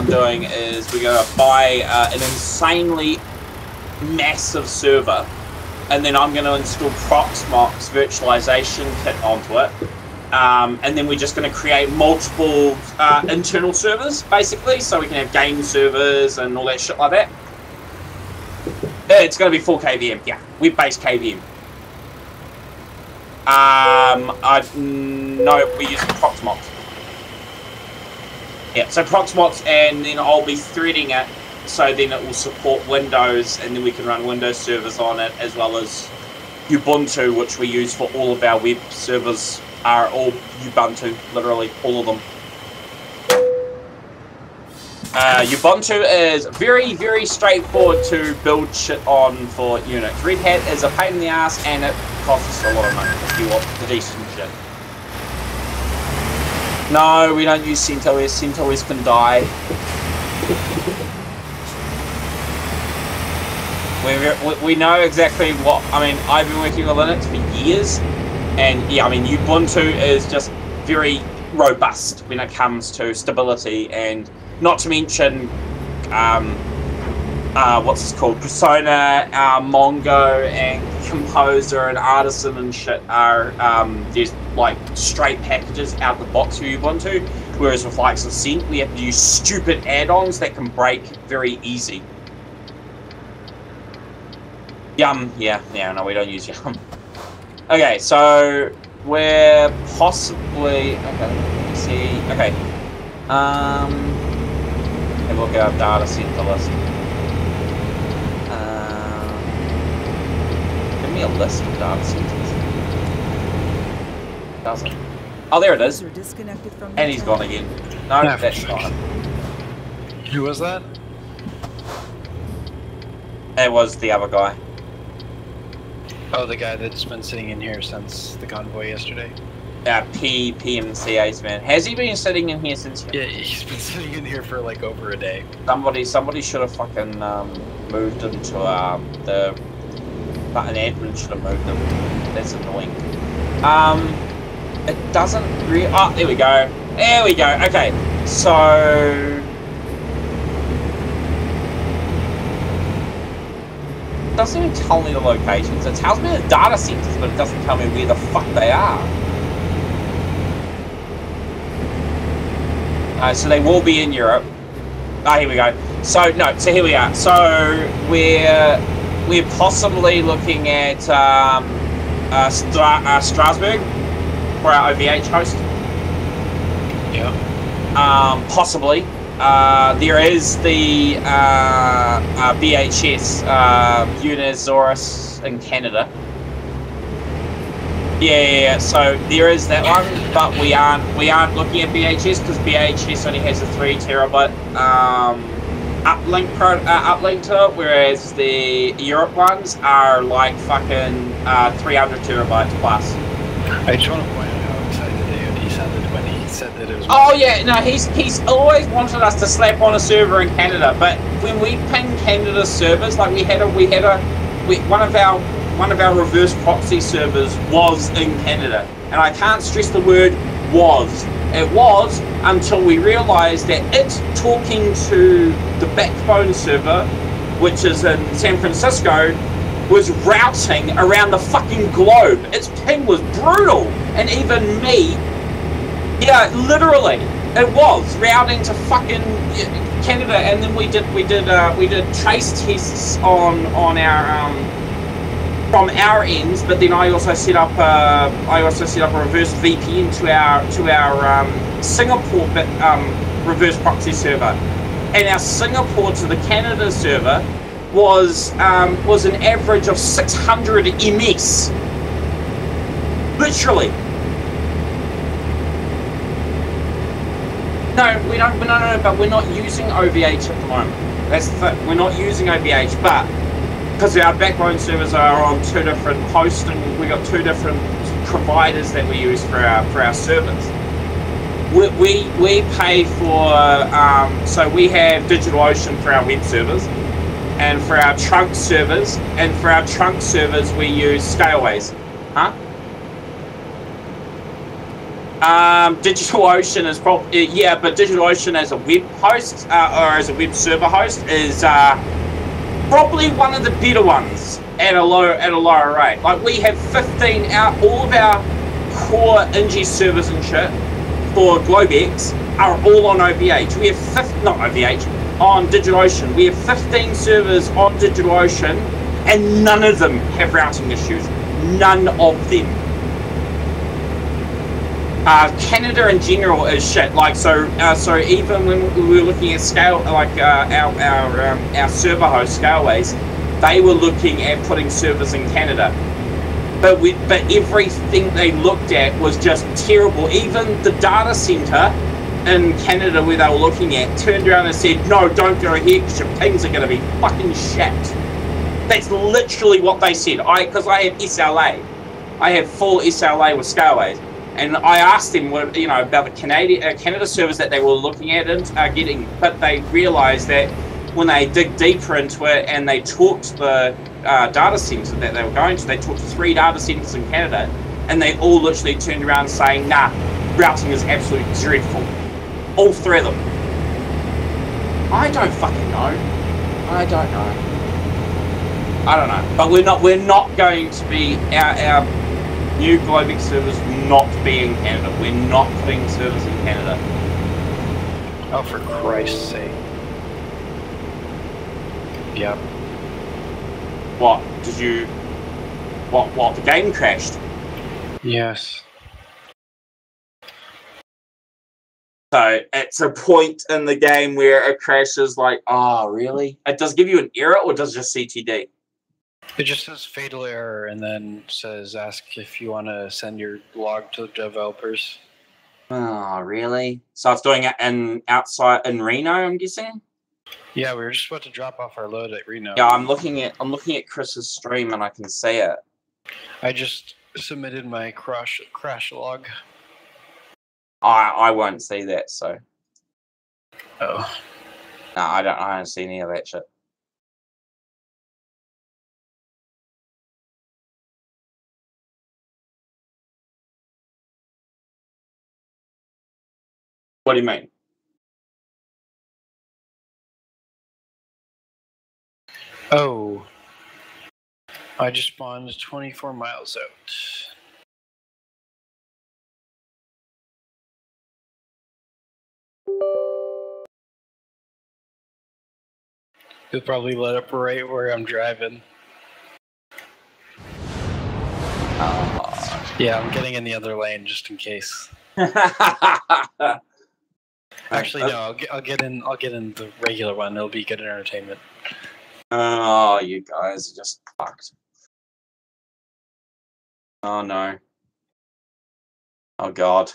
doing is we're going to buy an insanely massive server, and then I'm going to install Proxmox virtualization kit onto it. And then we're just going to create multiple internal servers, basically, so we can have game servers and all that shit like that. It's going to be full KVM, yeah, web-based KVM. No, we're using Proxmox. Yeah, so Proxmox, and then I'll be threading it, so then it will support Windows, and then we can run Windows servers on it, as well as Ubuntu, which we use for all of our web servers. Are all Ubuntu, literally all of them. Ubuntu is very, very straightforward to build shit on for Unix. Red Hat is a pain in the ass, and it costs a lot of money if you want the decent shit. No, we don't use CentOS. CentOS can die. We know exactly what. I mean, I've been working with Linux for years. And yeah, I mean, Ubuntu is just very robust when it comes to stability, and not to mention, what's it called? Persona, Mongo, and Composer, and Artisan and shit are there's like straight packages out the box for Ubuntu. Whereas with likes of Cent, we have to use stupid add-ons that can break very easy. Yum, yeah, no, we don't use Yum. Okay, so we're possibly let's see. Okay, have a look at our data center list. Give me a list of data centers. Doesn't. Oh, there it is. And he's gone again. No, Yeah, that's not. Who was that? It was the other guy. Oh, the guy that's been sitting in here since the convoy yesterday. PMCA's man. Has he been sitting in here since? Yeah, he's been sitting in here for like over a day. Somebody should have fucking moved him to an admin should have moved him. That's annoying. It doesn't really. Oh, there we go. There we go. Okay, so. It doesn't even tell me the locations. It tells me the data centers, but it doesn't tell me where the fuck they are. So they will be in Europe. Ah, here we go. So no, so here we are. So we're possibly looking at Strasbourg for our OVH host. Yeah. Possibly. There is the BHS Unisaurus in Canada. Yeah. So there is that one, but we aren't looking at BHS because BHS only has a 3 terabyte uplink to it, whereas the Europe ones are like fucking 300 terabytes plus. I just want to point out how excited he sounded when he said that it was. Oh yeah, no, he's always wanted us to slap on a server in Canada, but when we ping Canada servers, like one of our reverse proxy servers was in Canada, and I can't stress the word was. It was until we realised that it talking to the backbone server, which is in San Francisco, was routing around the fucking globe. Its ping was brutal, and even me, yeah, literally, it was routing to fucking Canada. And then we did trace tests on our from our ends, but then I also set up a reverse VPN to our Singapore reverse proxy server, and our Singapore to the Canada server was an average of 600 ms. Literally. No, we don't. No, but we're not using OVH at the moment. That's the thing. We're not using OVH, but because our backbone servers are on 2 different hosts, and we got 2 different providers that we use for our servers. We pay for so we have DigitalOcean for our web servers, and for our trunk servers, we use Scaleways. Huh? DigitalOcean is probably, yeah, but DigitalOcean as a web host or as a web server host is probably one of the better ones at a lower rate. Like we have 15 all of our core NG servers and shit for Globex are all on OVH. We have not OVH, on DigitalOcean. We have 15 servers on DigitalOcean, and none of them have routing issues. None of them. Canada in general is shit. Like so even when we were looking at scale, like our server host Scaleways, they were looking at putting servers in Canada, but everything they looked at was just terrible. Even the data center in Canada where they were looking at turned around and said, "No, don't go here because your pings are going to be fucking shit." That's literally what they said. Because I have SLA, I have full SLA with Scaleways. And I asked them, about the Canada servers that they were looking at and getting, but they realised that when they dig deeper into it and they talked to the data centres that they were going to, they talked to 3 data centres in Canada, and they all literally turned around saying, "Nah, routing is absolutely dreadful." All 3 of them. I don't fucking know. I don't know. But we're not going to be our new Globex servers not be in Canada. We're not putting servers in Canada. Oh, for Christ's sake. Yep. What? Did you... What? The game crashed? Yes. So, it's a point in the game where it crashes like, oh, really? It does give you an error, or does it just CTD? It just says fatal error and then says ask if you want to send your log to the developers. Oh, really? So it's doing it outside in Reno, I'm guessing? Yeah, we were just about to drop off our load at Reno. Yeah, I'm looking at Chris's stream and I can see it. I just submitted my crash log. I won't see that, so. Oh. No, I don't see any of that shit. What do you mean? Oh. I just spawned 24 miles out. You'll probably let up right where I'm driving. Yeah, I'm getting in the other lane just in case. Actually, no. I'll get in the regular one. It'll be good entertainment. Oh, you guys are just fucked. Oh no. Oh god.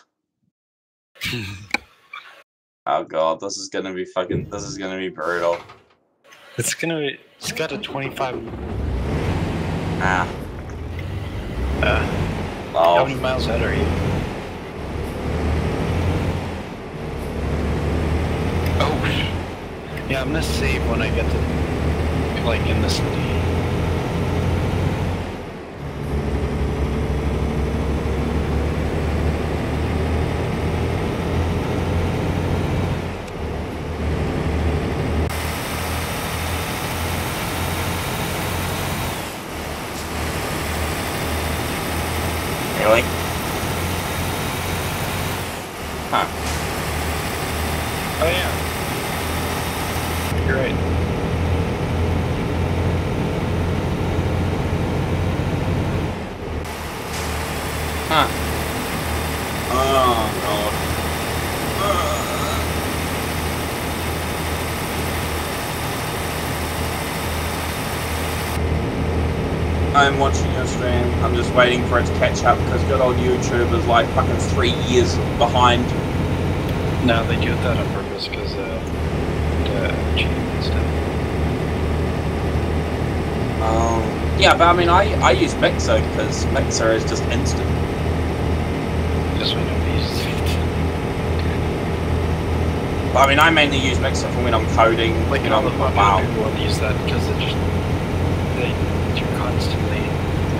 Oh god, this is gonna be fucking. This is gonna be brutal. It's gonna be. It's got a 25. Ah. How Oh. many miles ahead are you? Oh. Yeah, I'm gonna save when I get to like in the city. Really? Huh. Oh yeah. You're right. Huh. Oh god. I'm watching your stream. I'm just waiting for it to catch up because good old YouTube is like fucking 3 years behind. No, they do that on purpose because the cheating and stuff. Yeah, but I mean, I use Mixer because Mixer is just instant. Just when nobody uses it. I mean, I mainly use Mixer for when I'm coding. Like you know, all the popular wow. people want to use that because you're constantly,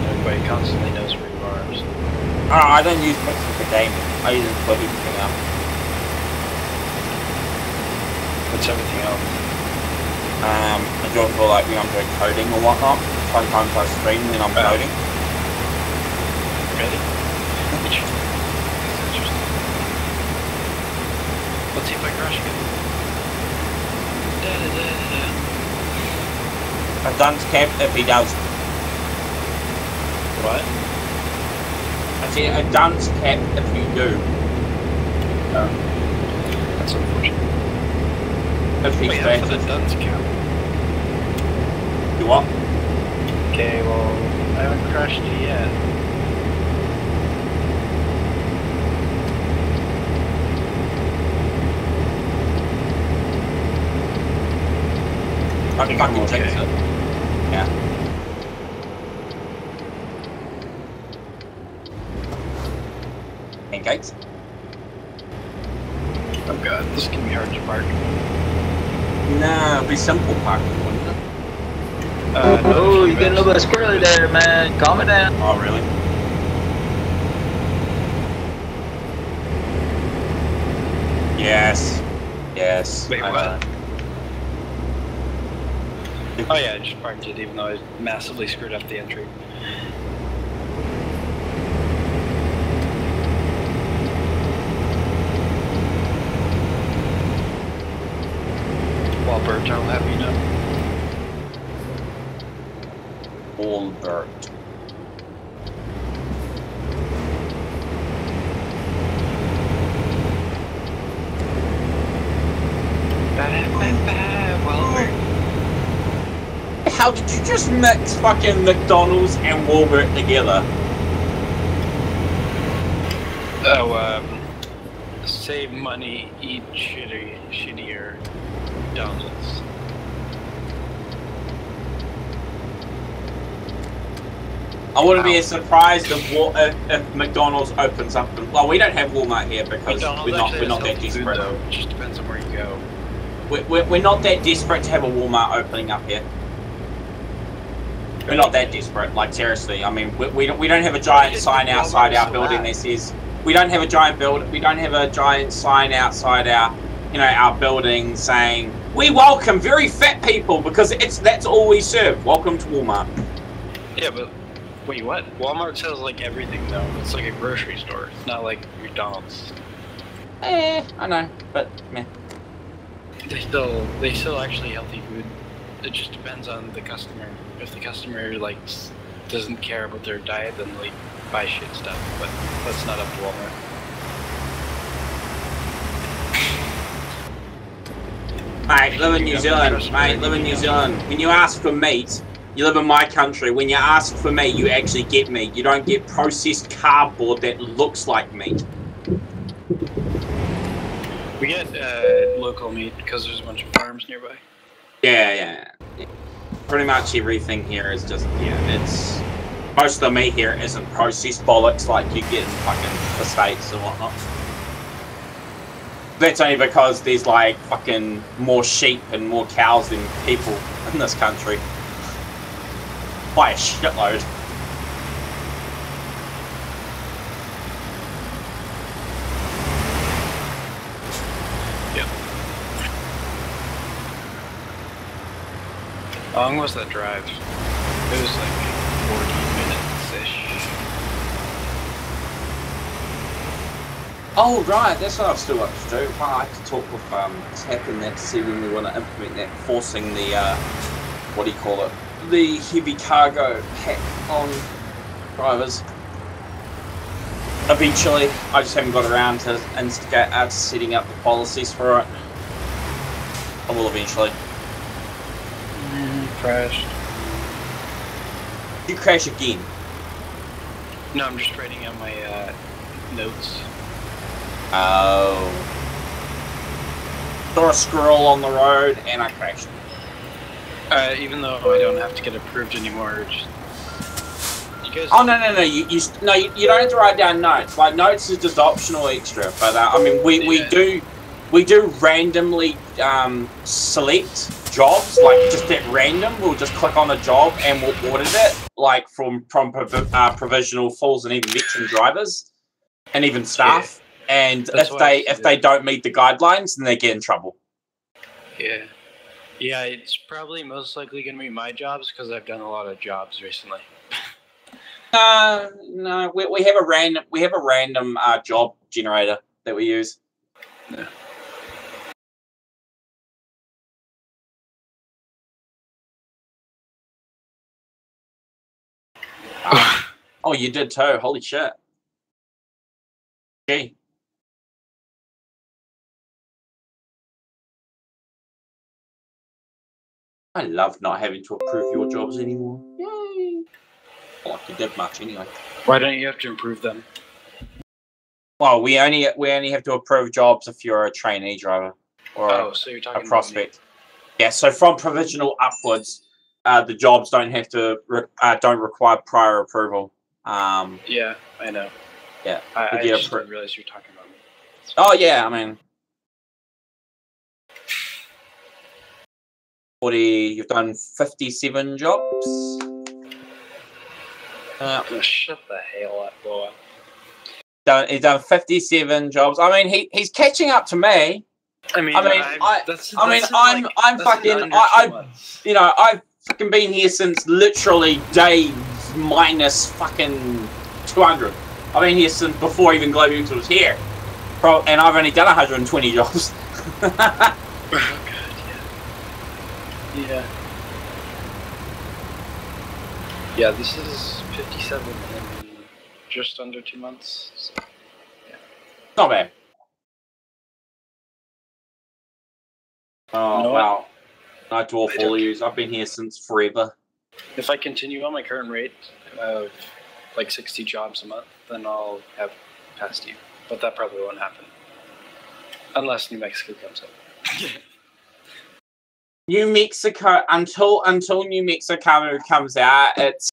everybody constantly knows where you are. So. I don't use Mixer for gaming. I use it for everything else. What's everything else? I do it for like when I'm doing coding or whatnot. Sometimes I stream when I'm coding. Really? Interesting. Let's see if I crash again. I've done camp if he does. What? I said a dunce cap if you do. Oh. That's unfortunate. If he Wait, how for the scratches. dunce count? You what? Okay, well, I haven't crashed you yet. I can fucking okay. fix it. Yeah. Pancakes? Oh god, this can be hard to park. Nah, it'd be simple parking, wouldn't it? Oh, you're getting a little bit squirrely there, man. Calm it down. Oh, really? Yes. Yes. Wait, I what? know. Oh yeah, I just parked it even though I massively screwed up the entry. Walbert, I'll have you know. Albert. Walbert. How did you just mix fucking McDonald's and Walbert together? Oh, save money, eat shittier McDonald's. I wouldn't be as surprised if McDonald's opens up. Well, we don't have Walmart here because we're not that desperate. Though. It just depends on where you go. We're not that desperate to have a Walmart opening up here. We're not that desperate. Like seriously, I mean, we don't have a giant sign outside our building that says we don't have a giant sign outside our building saying we welcome very fat people because that's all we serve. Welcome to Walmart. Yeah, but wait, what? Walmart sells like everything though. It's like a grocery store. It's not like McDonald's. I know, but meh. They still actually healthy food. It just depends on the customer. If the customer like doesn't care about their diet, then they buy shit stuff. But that's not up to Walmart. Mate, live in New Zealand. Mate, live in New Zealand. When you ask for meat, You live in my country. When you ask for meat, you actually get meat. You don't get processed cardboard that looks like meat. We get local meat because there's a bunch of farms nearby. Yeah. Pretty much everything here is just, it's... Most of the meat here isn't processed bollocks like you get in fucking the States and whatnot. That's only because there's like fucking more sheep and more cows than people in this country. By a shitload. Yep. How long was that drive? It was like 40 minutes-ish. Oh right, that's what I've still got to do. I have to talk with TAC and that to see when we want to implement that, forcing the what do you call it? The heavy cargo hack on drivers. Eventually, I just haven't got around to instigate setting up the policies for it. I will eventually. Crashed. You crash again? No, I'm just writing out my notes. Oh. Saw a squirrel on the road and I crashed. Even though I don't have to get approved anymore, just... You guys... Oh no! You don't have to write down notes. Like notes is just optional extra. But I mean, we do randomly select jobs, like just at random. We'll just click on a job and we'll audit it, like from provisional fulls and even veteran drivers, and even staff. Yeah. And if they don't meet the guidelines, then they get in trouble. Yeah. Yeah, it's probably most likely going to be my jobs because I've done a lot of jobs recently. No, we have a random job generator that we use. Yeah. Oh, you did too. Holy shit. Gee. I love not having to approve your jobs anymore. Yay! Not like you did much anyway. Why don't you have to improve them? Well, we only have to approve jobs if you're a trainee driver or so you're talking a prospect. Yeah, so from provisional upwards, the jobs don't require prior approval. Yeah, I know. Yeah, I just didn't realize you were talking about me. Oh yeah, I mean, 40. You've done 57 jobs. Shut the hell up, boy. He's done 57 jobs. I mean, he's catching up to me. I'm I've fucking been here since literally day minus fucking 200. I've been here since before even Global was here. And I've only done 120 jobs. Oh god, yeah. Yeah. Yeah, this is 57 in just under 2 months. So, yeah. Not bad. Oh, wow. I dwarf all of you. I've been here since forever. If I continue on my current rate of like 60 jobs a month, then I'll have passed you. But that probably won't happen. Unless New Mexico comes up. New Mexico, until New Mexico comes out, it's